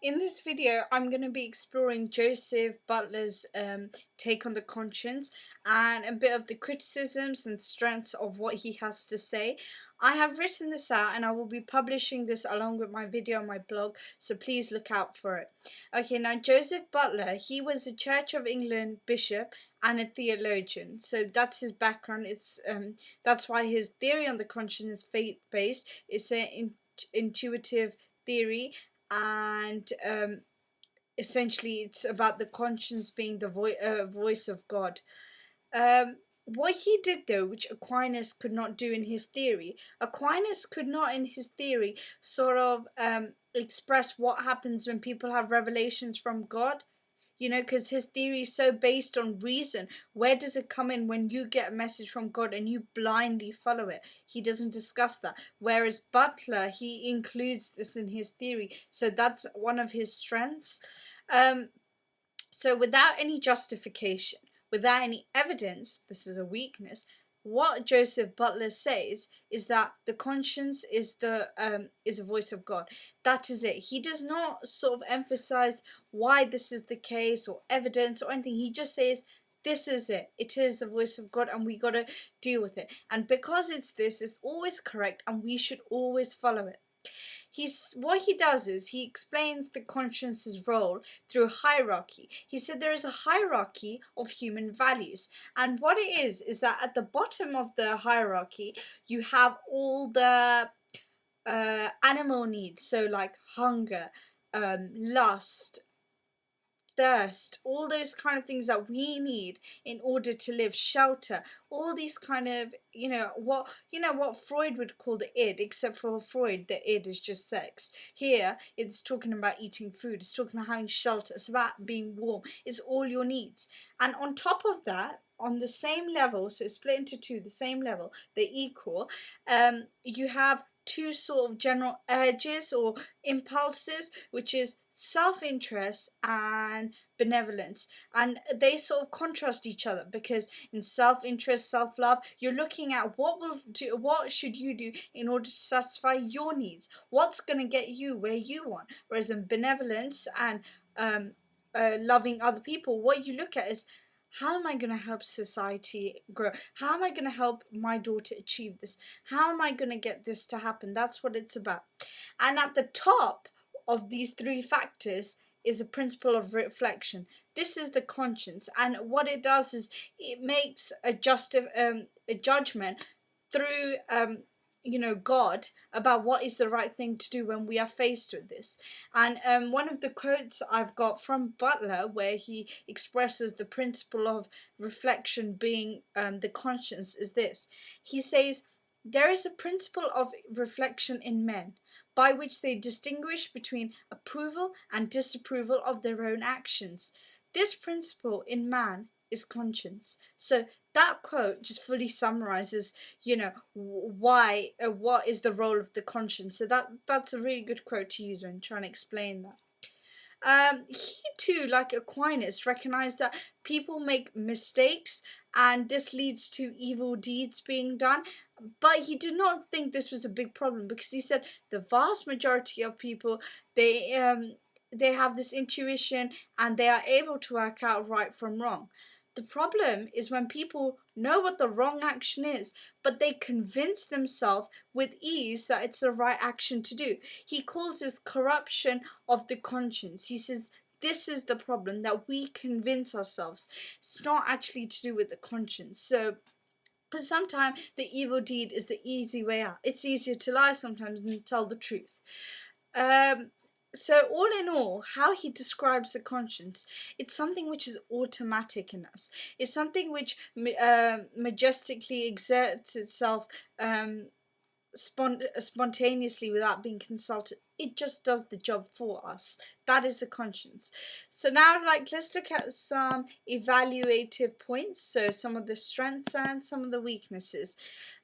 In this video, I'm going to be exploring Joseph Butler's take on the conscience and a bit of the criticisms and strengths of what he has to say. I have written this out and I will be publishing this along with my video on my blog, so please look out for it. Okay, now Joseph Butler, he was a Church of England bishop and a theologian, so that's his background. That's why his theory on the conscience is faith-based. It's an intuitive theory, and essentially it's about the conscience being the voice of God. What he did though, which Aquinas could not do in his theory, Aquinas could not in his theory sort of express what happens when people have revelations from God. Because his theory is so based on reason. Where does it come in when you get a message from God and you blindly follow it? He doesn't discuss that. Whereas Butler, he includes this in his theory. So that's one of his strengths. So without any justification, without any evidence, this is a weakness. What Joseph Butler says is that the conscience is a voice of God. That is it. He does not sort of emphasize why this is the case or evidence or anything. He just says this is it. It is the voice of God, and we got to deal with it. And because it's always correct, and we should always follow it. What he does is he explains the conscience's role through hierarchy. He said there is a hierarchy of human values, and what it is that at the bottom of the hierarchy you have all the animal needs, so like hunger, lust, thirst, all those kind of things that we need in order to live, shelter, all these kind of, what Freud would call the id, except for Freud the id is just sex. Here it's talking about eating food, it's talking about having shelter, it's about being warm, it's all your needs. And on top of that, on the same level, so split into two, the same level, they're equal, you have two sort of general urges or impulses, which is self-interest and benevolence, and they sort of contrast each other, because in self-interest, self-love, you're looking at what should you do in order to satisfy your needs, what's going to get you where you want. Whereas in benevolence and loving other people, what you look at is, how am I going to help society grow? How am I going to help my daughter achieve this? How am I going to get this to happen? That's what it's about. And at the top of these three factors is a principle of reflection. This is the conscience, and what it does is it makes a judgment through God about what is the right thing to do when we are faced with this. And one of the quotes I've got from Butler, where he expresses the principle of reflection being the conscience, is this. He says, "There is a principle of reflection in men, by which they distinguish between approval and disapproval of their own actions. This principle in man is conscience." So that quote just fully summarizes, why, what is the role of the conscience. So that's a really good quote to use when trying to explain that. He too, like Aquinas, recognized that people make mistakes and this leads to evil deeds being done, but he did not think this was a big problem, because he said the vast majority of people, they have this intuition and they are able to work out right from wrong. The problem is when people know what the wrong action is, but they convince themselves with ease that it's the right action to do. He calls this corruption of the conscience. He says this is the problem, that we convince ourselves. It's not actually to do with the conscience. So, because sometimes the evil deed is the easy way out. It's easier to lie sometimes than tell the truth. So all in all, how he describes the conscience, it's something which is automatic in us. It's something which majestically exerts itself spontaneously without being consulted. It just does the job for us. That is the conscience. So now, let's look at some evaluative points. So some of the strengths and some of the weaknesses.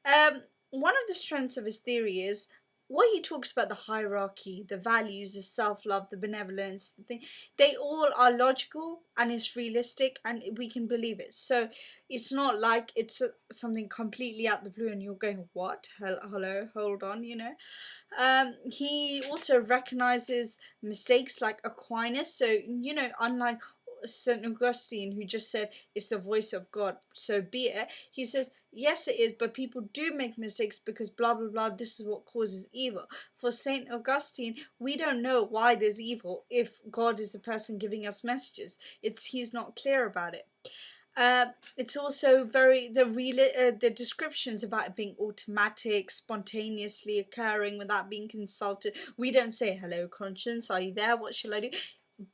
One of the strengths of his theory is, what he talks about, the hierarchy, the values, the self-love, the benevolence, the thing, they all are logical and it's realistic and we can believe it. So it's not like it's something completely out the blue and you're going, what? Hello, hold on, you know. He also recognizes mistakes like Aquinas. So, you know, unlike St. Augustine, who just said it's the voice of God, so be it, he says, yes, it is, but people do make mistakes because blah, blah, blah, this is what causes evil. For St. Augustine, we don't know why there's evil if God is the person giving us messages. He's not clear about it. It's also the descriptions about it being automatic, spontaneously occurring without being consulted. We don't say, hello conscience, are you there, what shall I do?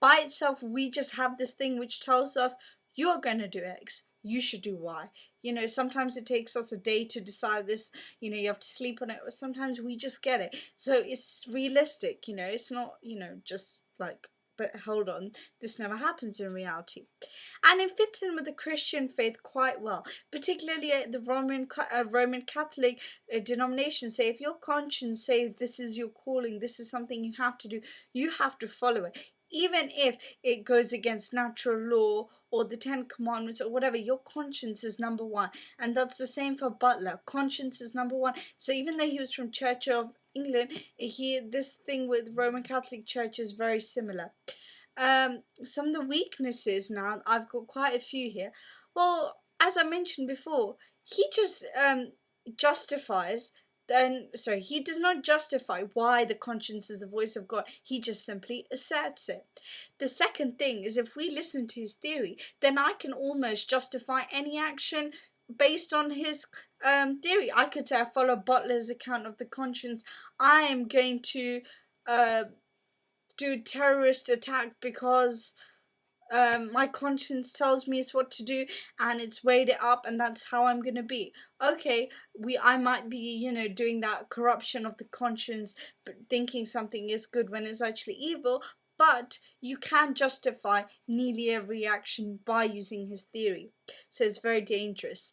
By itself, we just have this thing which tells us, you are going to do X, you should do Y. You know, sometimes it takes us a day to decide this, you know, you have to sleep on it, or sometimes we just get it. So it's realistic, you know, it's not, you know, just like, but hold on, this never happens in reality. And it fits in with the Christian faith quite well, particularly the Roman Catholic denomination. Say, if your conscience say this is your calling, this is something you have to do, you have to follow it. Even if it goes against natural law or the Ten Commandments or whatever, your conscience is number one. And that's the same for Butler. Conscience is number one. So even though he was from Church of England, this thing with Roman Catholic Church is very similar. Some of the weaknesses now, I've got quite a few here. Well, as I mentioned before, he just justifies. He does not justify why the conscience is the voice of God. He just simply asserts it. The second thing is, if we listen to his theory, then I can almost justify any action based on his theory. I could say I follow Butler's account of the conscience. I am going to do a terrorist attack because my conscience tells me it's what to do and it's weighed it up and that's how I'm gonna be. Okay, I might be, you know, doing that corruption of the conscience, but thinking something is good when it's actually evil, but you can justify nearly every action by using his theory. So it's very dangerous.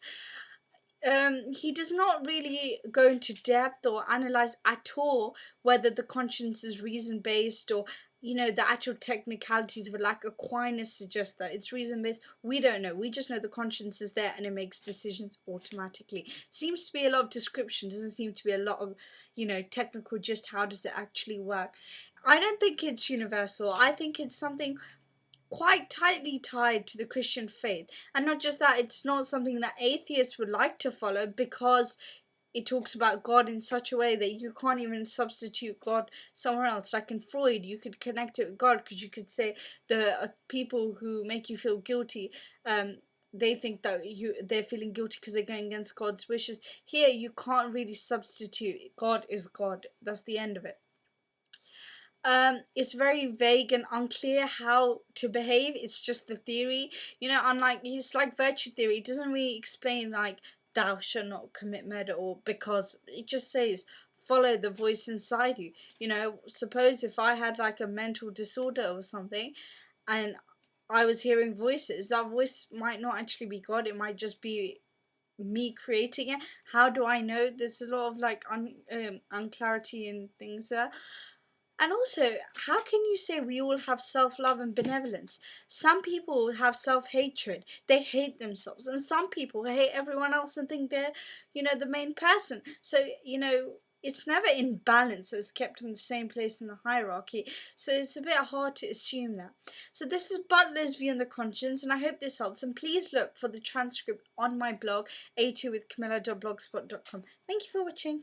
He does not really go into depth or analyze at all whether the conscience is reason based or, you know, the actual technicalities of it, like Aquinas suggest that it's reason based. We don't know. We just know the conscience is there and it makes decisions automatically. Seems to be a lot of description, doesn't seem to be a lot of, you know, technical, just how does it actually work. I don't think it's universal. I think it's something quite tightly tied to the Christian faith. And not just that, it's not something that atheists would like to follow because it talks about God in such a way that you can't even substitute God somewhere else. Like in Freud, you could connect it with God because you could say the people who make you feel guilty, they think that they're feeling guilty because they're going against God's wishes. Here, you can't really substitute. God is God. That's the end of it. It's very vague and unclear how to behave. It's just the theory, you know. Unlike, it's like virtue theory. It doesn't really explain like thou shalt not commit murder, or because it just says follow the voice inside you. You know, suppose if I had like a mental disorder or something, and I was hearing voices, that voice might not actually be God. It might just be me creating it. How do I know? There's a lot of like unclarity and things there. And also, how can you say we all have self-love and benevolence? Some people have self-hatred. They hate themselves. And some people hate everyone else and think they're, you know, the main person. So, you know, it's never in balance. It's kept in the same place in the hierarchy. So it's a bit hard to assume that. So this is Butler's view on the conscience, and I hope this helps. And please look for the transcript on my blog, a2withkomilla.blogspot.com. Thank you for watching.